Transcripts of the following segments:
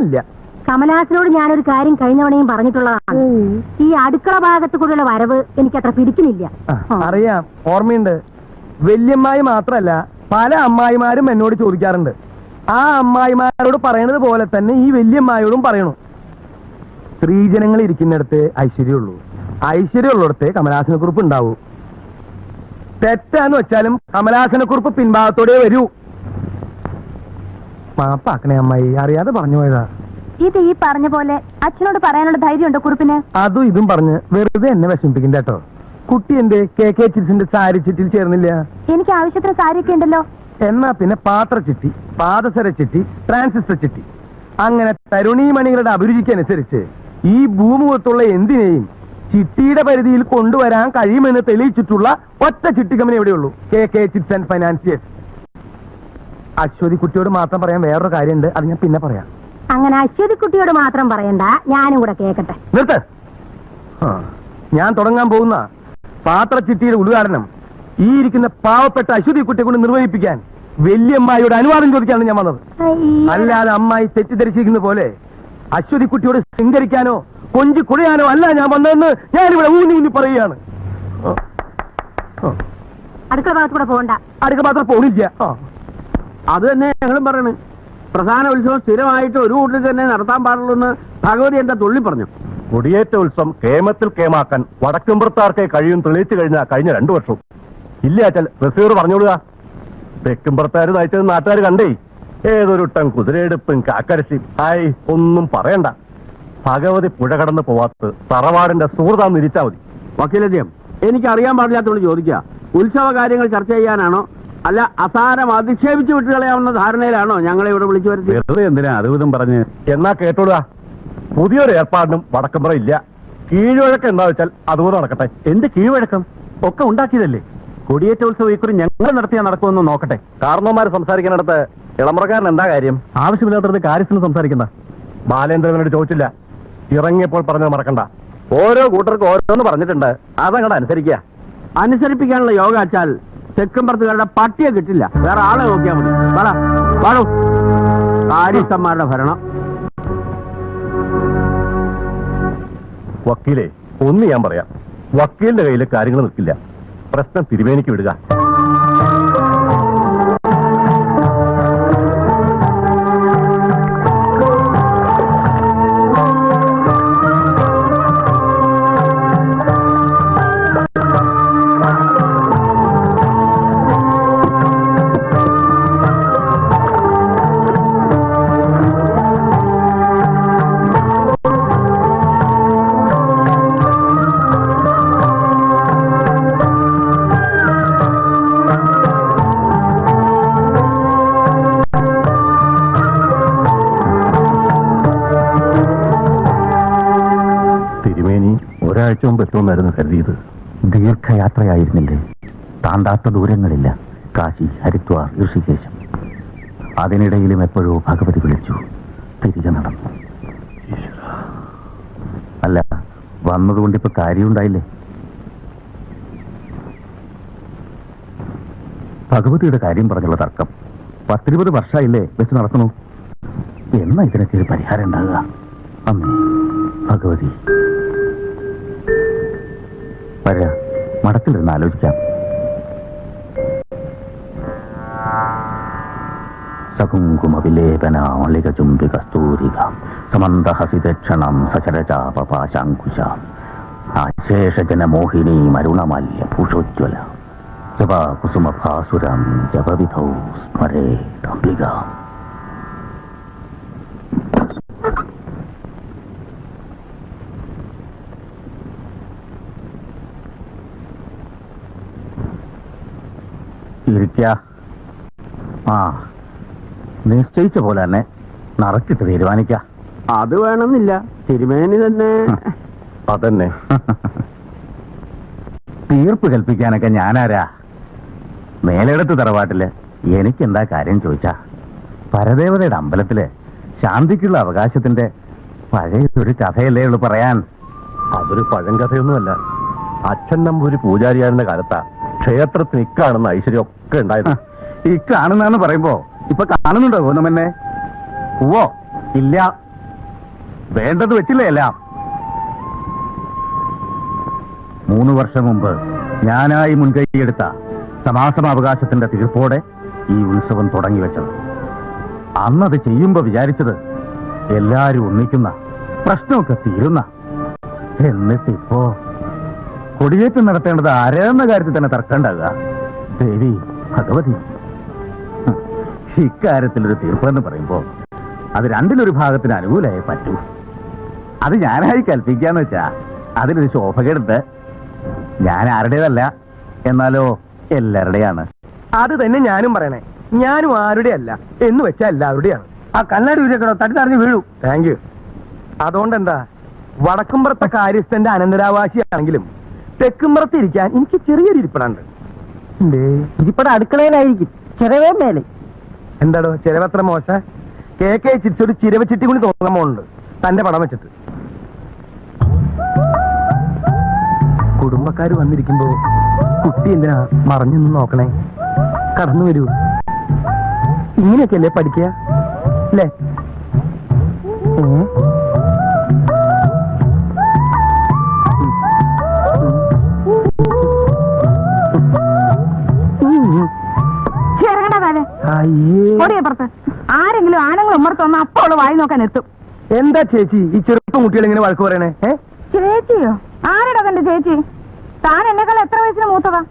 ഇല്ല. കമലാസിനോട് ഞാനൊരു കാര്യം കഴിഞ്ഞവണയും പറഞ്ഞിട്ടുള്ളതാണ്. ഈ അടുക്കള ഭാഗത്ത് കൂടെയുള്ള വരവ് എനിക്ക് അത്ര പിടിക്കുന്നില്ല. അറിയാം, ഓർമ്മയുണ്ട്. വല്യമ്മായി മാത്രല്ല, പല അമ്മായിമാരും എന്നോട് ചോദിക്കാറുണ്ട്. ആ അമ്മായിമാരോട് പറയുന്നത് പോലെ തന്നെ ഈ വല്യമ്മായോടും പറയണു. സ്ത്രീജനങ്ങൾ ഇരിക്കുന്നിടത്ത് ഐശ്വര്യമുള്ളൂ, ഐശ്വര്യമുള്ളിടത്ത് കമലാസനക്കുറിപ്പ് ഉണ്ടാവൂ. തെറ്റാന്ന് വെച്ചാലും കമലാസനക്കുറിപ്പ് പിൻഭാഗത്തോടെ വരൂ. മാപ്പാക്കണേ അമ്മായി, അറിയാതെ പറഞ്ഞു പോയതാ. ഇത് ഈ പറഞ്ഞ പോലെ അച്ഛനോട് പറയാനുള്ള ധൈര്യം ഉണ്ടോ കുറിപ്പിന്? അതും ഇതും പറഞ്ഞ് വെറുതെ എന്നെ വിഷമിപ്പിക്കണ്ട കേട്ടോ. കുട്ടി എന്റെ KK ചിറ്റ്സിന്റെ സാരി ചിറ്റിൽ ചേർന്നില്ല? എനിക്ക് ആവശ്യത്തിന് സാരിയൊക്കെ ഉണ്ടല്ലോ. എന്നാ പിന്നെ പാത്രച്ചിട്ടി, പാദസര ചിട്ടി, ട്രാൻസിസ്റ്റർ ചിട്ടി, അങ്ങനെ തരുണീമണികളുടെ അഭിരുചിക്കനുസരിച്ച് ഈ ഭൂമുഖത്തുള്ള എന്തിനേയും ചിട്ടിയുടെ പരിധിയിൽ കൊണ്ടുവരാൻ കഴിയുമെന്ന് തെളിയിച്ചിട്ടുള്ള ഒറ്റ ചിട്ടി കമ്പനി എവിടെയുള്ളൂ, KK chits and financiers. Aswathy കുട്ടിയോട് മാത്രം പറയാൻ വേറൊരു കാര്യമുണ്ട്, അത് ഞാൻ പിന്നെ പറയാം. അങ്ങനെ അശ്വതി കുട്ടിയോട് മാത്രം പറയണ്ട, ഞാനും കൂടെ കേക്കട്ടെ. നിർത്ത്. ഞാൻ തുടങ്ങാൻ പോകുന്ന പാത്രച്ചിട്ടിയുടെ ഉദ്ഘാടനം ഈ ഇരിക്കുന്ന പാവപ്പെട്ട അശ്വതി കുട്ടിയെ കൊണ്ട് നിർവഹിപ്പിക്കാൻ വല്യമ്മായിയുടെ അനുവാദം ചോദിക്കാനാണ് ഞാൻ വന്നത്. അല്ലാതെ അമ്മായി തെറ്റിദ്ധരിച്ചിരിക്കുന്ന പോലെ അശ്വതി കുട്ടിയോട് ശൃംഗരിക്കാനോ കൊഞ്ചി കുഴയാനോ അല്ല ഞാൻ വന്നതെന്ന് ഞാനിവിടെ ഊന്നി പറയുകയാണ്. അടുക്കള ഭാഗത്തൂടെ പോകണ്ട. അടുക്കള ഭാഗത്ത് പോണില്ല. അത് തന്നെ ഞങ്ങളും പറയണ്. പ്രധാന ഉത്സവം സ്ഥിരമായിട്ട് ഒരു കൂട്ടിൽ തന്നെ നടത്താൻ പാടുള്ളൂ എന്ന് ഭഗവതി എന്താ തുള്ളി പറഞ്ഞു. കൊടിയേറ്റ ഉത്സവം കേമത്തിൽ കേമാക്കാൻ വടക്കുംപുറത്താർക്കെ കഴിയും തെളിയിച്ചു കഴിഞ്ഞ 2 വർഷവും ഇല്ലാച്ചാൽ റസീവർ പറഞ്ഞോളുക. തെക്കുംപുറത്താര് നയിച്ചത് നാട്ടുകാർ കണ്ടേ. ഏതൊരുട്ടം കുതിരയെടുപ്പും കാക്കരശി ആയി ഒന്നും പറയണ്ട. ഭഗവതി പുഴ കടന്ന് പോവാത്ത തറവാടിന്റെ സുഹൃതാന്ന് ഇരിച്ചാ മതി. വക്കീലധ്യം, എനിക്ക് അറിയാൻ പാടില്ലാത്തോണ്ട് ചോദിക്കുക, ഉത്സവ കാര്യങ്ങൾ ചർച്ച ചെയ്യാനാണോ അല്ല അസാരം അധിക്ഷേപിച്ചു വിട്ടുകളയാവുന്ന ധാരണയിലാണോ ഞങ്ങളെ ഇവിടെ വിളിച്ചു വരുത്തി? വെറുതെ എന്തിനാ അതുവിധം പറഞ്ഞ്? എന്നാ കേട്ടോടുക, പുതിയൊരു ഏർപ്പാടിനും വടക്കമ്പുറ ഇല്ല. കീഴ്വഴക്കം എന്താ വെച്ചാൽ അതുപോലെ നടക്കട്ടെ. എന്ത് കീഴ്വഴക്കം? ഒക്കെ ഉണ്ടാക്കിയതല്ലേ. കൊടിയേറ്റ ഉത്സവം ഇക്കുറി ഞങ്ങൾ നടത്തിയാൽ നടക്കുമെന്ന് നോക്കട്ടെ. കാരണവന്മാർ സംസാരിക്കാനിടത്ത് ഇളമുറക്കാരൻ എന്താ കാര്യം? ആവശ്യമില്ലാത്തത് കാര്യത്തിന് സംസാരിക്കണ്ട. ബാലേന്ദ്രനോട് ചോദിച്ചില്ല, ഇറങ്ങിയപ്പോൾ പറഞ്ഞത് മറക്കണ്ട. ഓരോ കൂട്ടർക്കും ഓരോന്ന് പറഞ്ഞിട്ടുണ്ട്, അതങ്ങോട്ട് അനുസരിക്കുക. അനുസരിപ്പിക്കാനുള്ള യോഗ വെച്ചാൽ തെക്കുംപുറത്തുകാരുടെ പട്ടിയെ കിട്ടില്ല. വേറെ ആളെ നോക്കിയാൽ മതി. വാടോ കാര്യസ്ഥന്മാരുടെ ഭരണം. വക്കീലെ, ഒന്ന് ഞാൻ പറയാം, വക്കീലിന്റെ കയ്യിൽ കാര്യങ്ങൾ നിൽക്കില്ല. പ്രശ്നം തിരുവേനിക്ക് വിടുക. ഒരാഴ്ച മുമ്പ് എത്തുമെന്നായിരുന്നു കരുതിയത്. ദീർഘയാത്രയായിരുന്നില്ലേ? താണ്ടാത്ത ദൂരങ്ങളില്ല. കാശി, ഹരിദ്വാർ, ഋഷികേശം. അതിനിടയിലും എപ്പോഴോ ഭഗവതി വിളിച്ചു. തിരികെ നടന്നു. അല്ല, വന്നതുകൊണ്ടിപ്പോ കാര്യമുണ്ടായില്ലേ? ഭഗവതിയുടെ കാര്യം പറഞ്ഞുള്ള തർക്കം 10-20 വർഷമായില്ലേ വെച്ച് നടക്കണു. എന്നാ ഇതിനൊക്കെ ഒരു പരിഹാരം ഉണ്ടാകുക? അമ്മേ ഭഗവതി, വരാ, മടത്തിലിരുന്ന് ആലോചിക്കാം. സകുങ്കുമവിലേപനാളിക കസ്തൂരിക സമന്തഹസിതക്ഷണം സചരചാപപാശാങ്കുശ ആശേഷജനമോഹിനി മരുണമല്യ ഭൂഷോജ്വല ജപാകുസുമഭാസുരം ജപവിധൗ സ്മരേതംബിക. ഇരിക്ക. ആ, നിശ്ചയിച്ച പോലെ തന്നെ നടക്കിട്ട് തീരുമാനിക്ക. അത് വേണമെന്നില്ല, തിരുമേനി തന്നെ. അതന്നെ. തീർപ്പ് കൽപ്പിക്കാനൊക്കെ ഞാനാരാ? മേലെടുത്ത് തറവാട്ടില് എനിക്കെന്താ കാര്യം ചോദിച്ചാ, പരദേവതയുടെ അമ്പലത്തില് ശാന്തിക്കുള്ള അവകാശത്തിന്റെ പഴയൊരു കഥയല്ലേ ഉള്ളു പറയാൻ. അതൊരു പഴങ്കഥയൊന്നുമല്ല. അച്ഛൻ നമ്പൂരി പൂജാരിയായിരുന്ന കാലത്താ ക്ഷേത്രത്തിന് ഇക്കാണെന്ന ഐശ്വര്യം ഒക്കെ ഉണ്ടായത്. ഈ കാണുന്നാന്ന് പറയുമ്പോ ഇപ്പൊ കാണുന്നുണ്ടോ ഗോതമ്പന്നെ? ഓ ഇല്ല, വേണ്ടത് വെച്ചില്ലേ എല്ലാം. 3 വർഷം മുമ്പ് ഞാനായി മുൻകൈയെടുത്ത സമാസമാവകാശത്തിന്റെ തീർപ്പോടെ ഈ ഉത്സവം തുടങ്ങി വെച്ചത്. അന്നത് ചെയ്യുമ്പോ വിചാരിച്ചത് എല്ലാരും ഒന്നിക്കുന്ന, പ്രശ്നമൊക്കെ തീരുന്ന. എന്നിട്ടിപ്പോ കൊടിയേറ്റം നടത്തേണ്ടത് ആരെന്ന കാര്യത്തിൽ തന്നെ തർക്കമുണ്ടാകുക. ദേവി ഭഗവതി, ഇക്കാര്യത്തിലൊരു തീർപ്പെന്ന് പറയുമ്പോ അത് രണ്ടിലൊരു ഭാഗത്തിന് അനുകൂലമായി പറ്റൂ. അത് ഞാനായി കൽപ്പിക്കാന്ന് വെച്ചാ അതിലൊരു ശോഭകേടുണ്ട്. ഞാൻ ആരുടേതല്ല, എന്നാലോ എല്ലാവരുടെയാണ്. അത് തന്നെ ഞാനും പറയണേ. ഞാനും ആരുടെ അല്ല എന്ന് വെച്ചാൽ എല്ലാവരുടെയാണ്. ആ കണ്ണാടി വീഴക്കടോ, തട്ടി തടഞ്ഞു വീഴൂ. Thank you. അതുകൊണ്ടെന്താ, വടക്കുംപുറത്തെ കാര്യസ്ഥന്റെ അനന്തരാവാസിയാണെങ്കിലും തെക്കുംപുറത്ത് ഇരിക്കാൻ എനിക്ക് ചെറിയൊരു ഇരിപ്പിടുണ്ട്. ഇരിപ്പട അടുക്കളയിലായിരിക്കും, ചെറിയ മേലെ. എന്താടോ ചിലവത്ര മോശ? കേക്കെ ചിരിച്ചൊരു ചിരവ ചിട്ടി കൂടി തോന്നുന്നുണ്ട് തന്റെ പടം വെച്ചിട്ട്. കുടുംബക്കാര് വന്നിരിക്കുമ്പോ കുട്ടി എന്തിനാ മറഞ്ഞൊന്നും നോക്കണേ? കടന്നു വരൂ. ഇങ്ങനെയൊക്കെയല്ലേ പഠിക്കുക അല്ലേ? ആരെങ്കിലും ആണുങ്ങൾ ഉമ്മർത്ത് അപ്പോൾ വായി നോക്കാൻ എത്തും. എന്താ ചേച്ചി ഈ ചെറുപ്പം കുട്ടികൾ ഇങ്ങനെ വഴക്ക് പറയണേ? ചേച്ചിയോ? ആരുടെ കണ്ട് ചേച്ചി? താൻ എന്നെക്കാൾ എത്ര വയസ്സിന് മൂത്തതാ?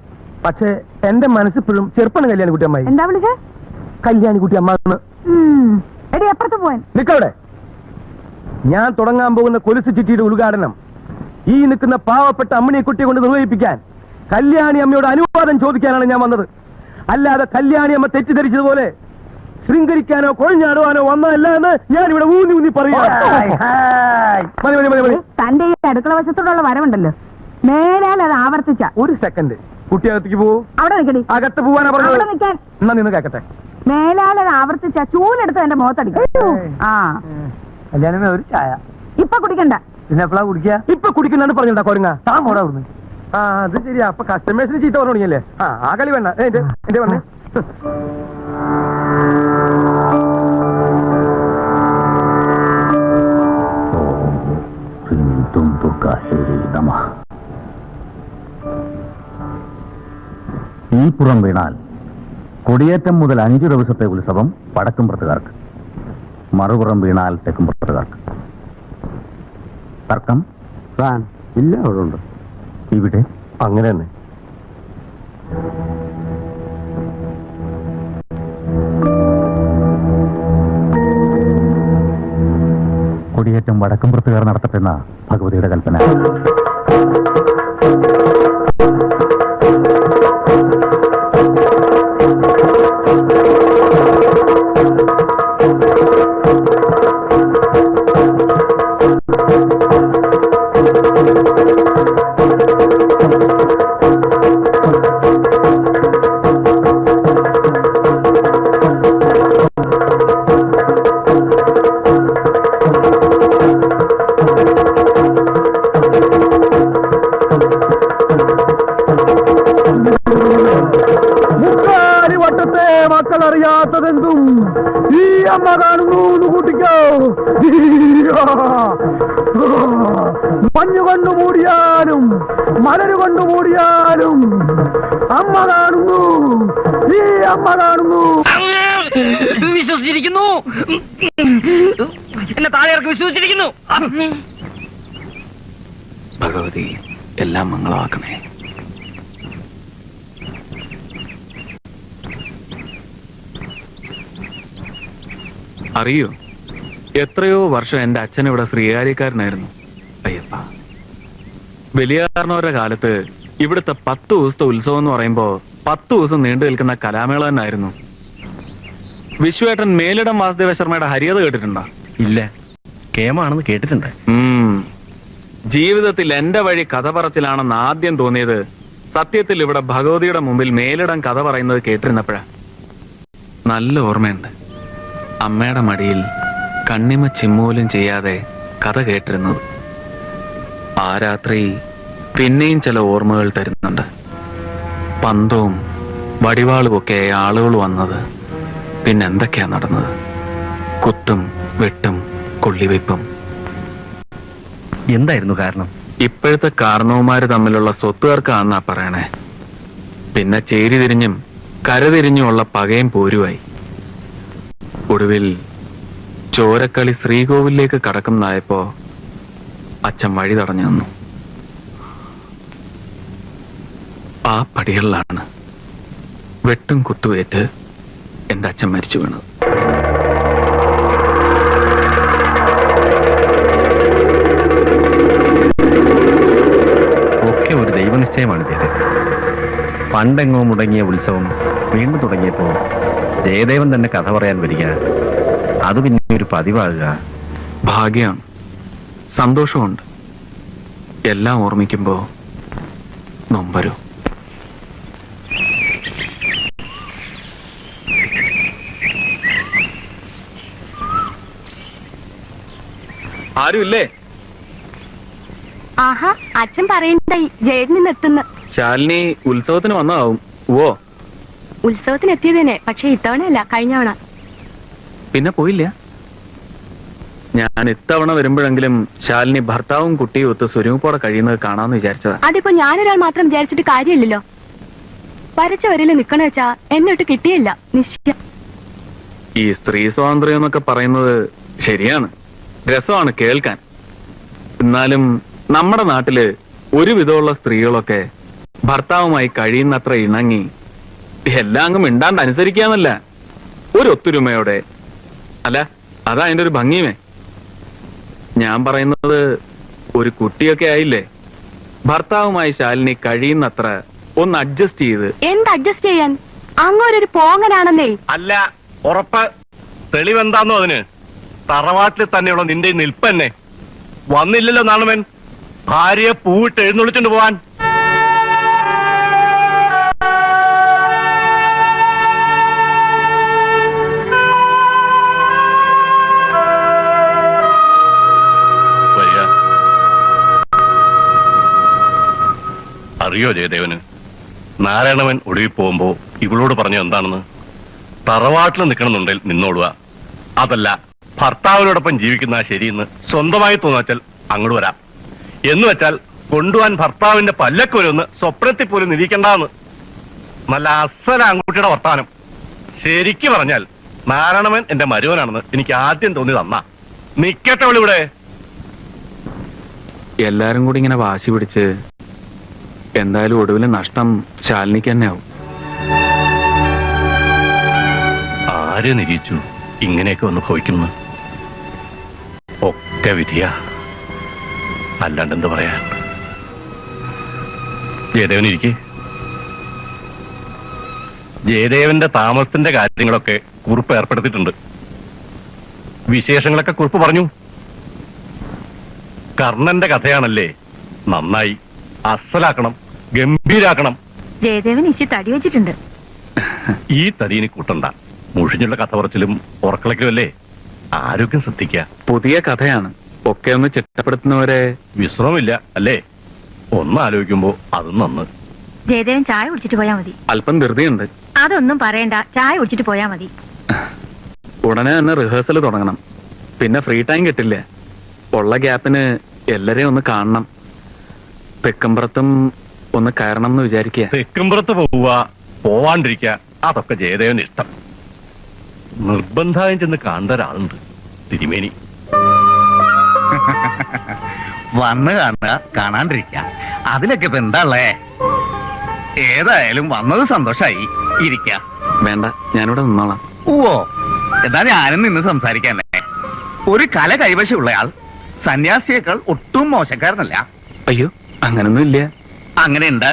പക്ഷെ എന്റെ മനസ്സിപ്പോഴും ചെറുപ്പാണ് കല്യാണിക്കുട്ടി അമ്മായി. എന്താ വിളിച്ചേ? കല്യാണിക്കുട്ടി അമ്മ. എടി എപ്പുറത്ത് പോവാൻ? നിക്കവിടെ. ഞാൻ തുടങ്ങാൻ പോകുന്ന കൊലുസ് ചിട്ടിയുടെ ഉദ്ഘാടനം ഈ നിൽക്കുന്ന പാവപ്പെട്ട അമ്മിണിക്കുട്ടിയെ കൊണ്ട് നിർവഹിപ്പിക്കാൻ കല്യാണി അമ്മയോട് അനുവാദം ചോദിക്കാനാണ് ഞാൻ വന്നത്. അല്ലാതെ കല്യാണി അമ്മ തെറ്റിദ്ധരിച്ചതുപോലെ ശൃംഗരിക്കാനോ കൊഴിഞ്ഞാടുവാനോ വന്നതല്ല എന്ന് ഞാൻ ഇവിടെ ഊന്നി പറയാ. തന്റെ ഈ അടുക്കള വശത്തോടുള്ള വരവുണ്ടല്ലോ, മേലാൽ അത് ആവർത്തിച്ച. ഒരു സെക്കൻഡ്, കുട്ടി അകത്തേക്ക് പോവൂ. അവിടെ നിൽക്കടി. അകത്ത് പോവാനാ പറഞ്ഞത്. നിൽക്കാൻ. എന്നാ നിന്ന് കേക്കട്ടെ. മേലാൽ അത് ആവർത്തിച്ച ചൂലെടുത്ത് എന്റെ മുഖത്തടിക്കും. ആ കല്യാണമേ ഒരു ചായ ഇപ്പൊ കുടിക്കണ്ട. പിന്നെ എപ്പോഴാ കുടിക്കുക? ഇപ്പൊ കുടിക്കണ്ടെന്ന് പറഞ്ഞിട്ടാ കൊരങ്ങ. താൻ പോടാ അവിടുന്ന്. ആ അത് ശരിയാ. അപ്പൊ കസ്റ്റമേഴ്സിന് ചീത്ത പറഞ്ഞു തുടങ്ങിയല്ലേ? ആ കളി വേണ്ട. എന്റെ വന്നേ. ഈ പുറം വീണാൽ കൊടിയേറ്റം മുതൽ 5 ദിവസത്തെ ഉത്സവം വടക്കുംപുറത്തുകാർക്ക്, മറുപുറം വീണാൽ തെക്കുംപുറത്തുകാർക്ക്. തർക്കം ഇല്ല, അവിടെ ഉണ്ട്. ഇവിടെ അങ്ങനെ തന്നെ. കൊടിയേറ്റം വടക്കുംപുറത്തുകാർ നടത്തപ്പെടുന്ന ഭഗവതിയുടെ കൽപ്പന. മക്കളറിയാത്തതെന്തും ഈ അമ്മ കാണുന്നു കൂട്ടിക്കോ. മഞ്ഞു കൊണ്ടു മൂടിയാലും മലര് കൊണ്ടു മൂടിയാലും അമ്മ കാണുന്നു, ഈ അമ്മ കാണുന്നു. വിശ്വസിച്ചിരിക്കുന്നു, എന്നെ താഴെ ഇറക്കി വിശ്വസിച്ചിരിക്കുന്നു. ഭഗവതി എല്ലാം മംഗളമാക്കണേ. അറിയോ, എത്രയോ വർഷം എന്റെ അച്ഛൻ ഇവിടെ ശ്രീകാര്യക്കാരനായിരുന്നു. അയ്യപ്പ, വലിയാറിനവരുടെ കാലത്ത് ഇവിടുത്തെ 10 ദിവസത്തെ ഉത്സവം എന്ന് പറയുമ്പോ 10 ദിവസം നീണ്ടു നിൽക്കുന്ന കലാമേള തന്നെയായിരുന്നു. വിശ്വേട്ടൻ മേലിടം വാസുദേവ ശർമ്മയുടെ ഹരിയത കേട്ടിട്ടുണ്ടോ? ഇല്ല, കേമാണെന്ന് കേട്ടിട്ടുണ്ട്. ജീവിതത്തിൽ എന്റെ വഴി കഥ പറച്ചിലാണെന്ന് ആദ്യം തോന്നിയത് സത്യത്തിൽ ഇവിടെ ഭഗവതിയുടെ മുമ്പിൽ മേലിടം കഥ പറയുന്നത് കേട്ടിരുന്നപ്പോഴാ. നല്ല ഓർമ്മയുണ്ട്. അമ്മയുടെ മടിയിൽ കണ്ണിമ ചിമ്മൂലും ചെയ്യാതെ കഥ കേട്ടിരുന്നത്. ആ രാത്രി പിന്നെയും ചില ഓർമ്മകൾ തരുന്നുണ്ട്. പന്തവും വടിവാളുമൊക്കെ ആളുകൾ വന്നത്. പിന്നെന്തൊക്കെയാ നടന്നത്? കുത്തും വെട്ടും കൊള്ളിവെപ്പും. എന്തായിരുന്നു കാരണം? ഇപ്പോഴത്തെ കാരണവന്മാര് തമ്മിലുള്ള സ്വത്തുകാർക്കാന്നാ പറയണേ. പിന്നെ ചേരി തിരിഞ്ഞും കരതിരിഞ്ഞുമുള്ള പകയും പോരുവായി. ഒടുവിൽ ചോരക്കളി ശ്രീകോവിലേക്ക് കടക്കുന്നതായപ്പോ അച്ഛൻ വഴി തടഞ്ഞു തന്നു. ആ പടികളിലാണ് വെട്ടും കുത്തുവേറ്റ് എന്റെ അച്ഛൻ മരിച്ചു വീണത്. ഒക്കെ ഒരു ദൈവനിശ്ചയമാണ് ചെയ്തത്. പണ്ടെങ്ങോ മുടങ്ങിയ ഉത്സവം വീണ്ടും തുടങ്ങിയപ്പോ ജയദേവൻ തന്നെ കഥ പറയാൻ വരിക, അത് പിന്നെ ഒരു പതിവാകുക. ഭാഗ്യമാണ്, സന്തോഷമുണ്ട്. എല്ലാം ഓർമ്മിക്കുമ്പോ നൊമ്പരും. ആരുമില്ലേ? ആഹാ, അച്ഛൻ പറയണ്ടായി ജയിലിൽ നിന്ന് എത്തുന്ന. ശാലിനി ഉത്സവത്തിന് വന്നതാവും. ഓ, ഉത്സവത്തിന് എത്തിയതന്നെ, പക്ഷെ ഇത്തവണയല്ല, കഴിഞ്ഞവണ. പിന്നെ പോയില്ല. ഞാൻ ഇത്തവണ വരുമ്പോഴെങ്കിലും ശാലിനി ഭർത്താവും കുട്ടിയും ഒത്ത് സ്വരൂപോടെ കഴിയുന്നത് കാണാമെന്ന് വിചാരിച്ചതാ. അതിപ്പോ ഞാനൊരാൾ മാത്രം വിചാരിച്ചിട്ട് കാര്യമില്ലല്ലോ. വരച്ച വരയിൽ നിക്കണ വെച്ചാ എന്നിട്ട് കിട്ടിയില്ല. നിശ്ചയം. ഈ സ്ത്രീ സ്വാതന്ത്ര്യം എന്നൊക്കെ പറയുന്നത് ശരിയാണ്, രസമാണ് കേൾക്കാൻ. എന്നാലും നമ്മുടെ നാട്ടില് ഒരുവിധമുള്ള സ്ത്രീകളൊക്കെ ഭർത്താവുമായി കഴിയുന്നത്ര ഇണങ്ങി എല്ലാം അങ്ങ് മിണ്ടാണ്ട് അനുസരിക്കാന്നല്ല, ഒരു ഒത്തൊരുമയോടെ. അല്ല, അതാ അതിന്റെ ഒരു ഭംഗിയുമേ. ഞാൻ പറയുന്നത്, ഒരു കുട്ടിയൊക്കെ ആയില്ലേ, ഭർത്താവുമായി ശാലിനി കഴിയുന്നത്ര ഒന്ന് അഡ്ജസ്റ്റ് ചെയ്ത്. എന്ത് അഡ്ജസ്റ്റ് ചെയ്യാൻ? അങ്ങോരൊരു പോങ്ങനാണെന്നേ. അല്ല, ഉറപ്പ്. തെളിവെന്താന്നോ അതിന്? തറവാട്ടിൽ തന്നെയുള്ള നിന്റെ നിൽപ്പന്നെ വന്നില്ലല്ലോ നാണുമൻ, ഭാര്യയെ പൂവിട്ട് എഴുന്നള്ളിച്ചോണ്ട് പോവാൻ. അറിയോ ജയദേവന്, നാരായണവൻ ഒടുവിൽ പോകുമ്പോ ഇവളോട് പറഞ്ഞ എന്താണെന്ന്? തറവാട്ടിൽ നിൽക്കണമെന്നുണ്ടെങ്കിൽ നിന്നോടുക, അതല്ല ഭർത്താവിനോടൊപ്പം ജീവിക്കുന്ന ശരിയെന്ന് സ്വന്തമായി തോന്നാച്ചാൽ അങ്ങോട്ട് വരാം, എന്ന് വെച്ചാൽ കൊണ്ടുപോവാൻ ഭർത്താവിന്റെ പല്ലക്ക് വരുമെന്ന് സ്വപ്നത്തിൽ പോലും നിരീക്കണ്ടെന്ന്. നല്ല അസല ആൺകുട്ടിയുടെ വർത്താനം. ശരിക്ക് പറഞ്ഞാൽ നാരായണവൻ എന്റെ മരുവനാണെന്ന് എനിക്ക് ആദ്യം തോന്നി തന്നാ. നിക്കട്ടെ ഇവിടെ. എല്ലാരും കൂടി ഇങ്ങനെ വാശി പിടിച്ച് എന്തായാലും ഒടുവിൽ നഷ്ടം ശാലിനിക്ക് തന്നെ ആവും. ആര് നിരീച്ചു ഇങ്ങനെയൊക്കെ ഒന്ന് ഭവിക്കുന്നു? ഒക്കെ വിധിയാ, അല്ലാണ്ട് എന്ത് പറയാൻ. ജയദേവൻ ഇരിക്കെ. ജയദേവന്റെ താമസത്തിന്റെ കാര്യങ്ങളൊക്കെ കുറിപ്പ് ഏർപ്പെടുത്തിയിട്ടുണ്ട്. വിശേഷങ്ങളൊക്കെ കുറിപ്പ് പറഞ്ഞു. കർണന്റെ കഥയാണല്ലേ, നന്നായി അസലാക്കണം, ഗംഭീരാക്കണം. ജയദേവൻ ഇച്ചി തടി വെച്ചിട്ടുണ്ട്. ഈ തടീന് കൂട്ടണ്ട. മുഷിഞ്ഞുള്ള കഥ പറച്ചിലും ഉറക്കളയ്ക്കും അല്ലേ. ആരോഗ്യം ശ്രദ്ധിക്കുക. പുതിയ കഥയാണ്, ഒക്കെ ഒന്ന് ചിട്ടപ്പെടുത്തുന്നവരെ വിശ്രമമില്ല അല്ലേ? ഒന്ന് ആലോചിക്കുമ്പോ അതും നന്ന്. ജയദേവൻ ചായ കുടിച്ചിട്ട് പോയാ മതി. അല്പം ധൃതിയുണ്ട്. അതൊന്നും പറയണ്ട, ചായ കുടിച്ചിട്ട് പോയാ മതി. ഉടനെ തന്നെ റിഹേഴ്സൽ തുടങ്ങണം. പിന്നെ ഫ്രീ ടൈം കിട്ടില്ല. ഉള്ള ഗ്യാപ്പിന് എല്ലാരെയും ഒന്ന് കാണണം. തെക്കമ്പുറത്തും ഒന്ന് കയറണം എന്ന് വിചാരിക്കുക. തെക്കുംപുറത്ത് പോവുക, പോവാണ്ടിരിക്കുക, അതൊക്കെ ജയദേവന് ഇഷ്ടം. നിർബന്ധമായും ചെന്ന് കാണേണ്ട ഒരാളുണ്ട്, തിരുമേനി. വന്ന് കാണുക, കാണാണ്ടിരിക്ക, അതിലൊക്കെ ഇപ്പൊ എന്താ ഉള്ളേ? ഏതായാലും വന്നത് സന്തോഷായി. ഇരിക്ക. വേണ്ട, ഞാനിവിടെ നിന്നോളാം. ഓ, എന്നാ ഞാനും നിന്ന് സംസാരിക്കാനേ. ഒരു കല കൈവശമുള്ളയാൾ സന്യാസിയേക്കാൾ ഒട്ടും മോശക്കാരനല്ല. അയ്യോ, അങ്ങനൊന്നും ഇല്ല. അങ്ങനെയുണ്ട്.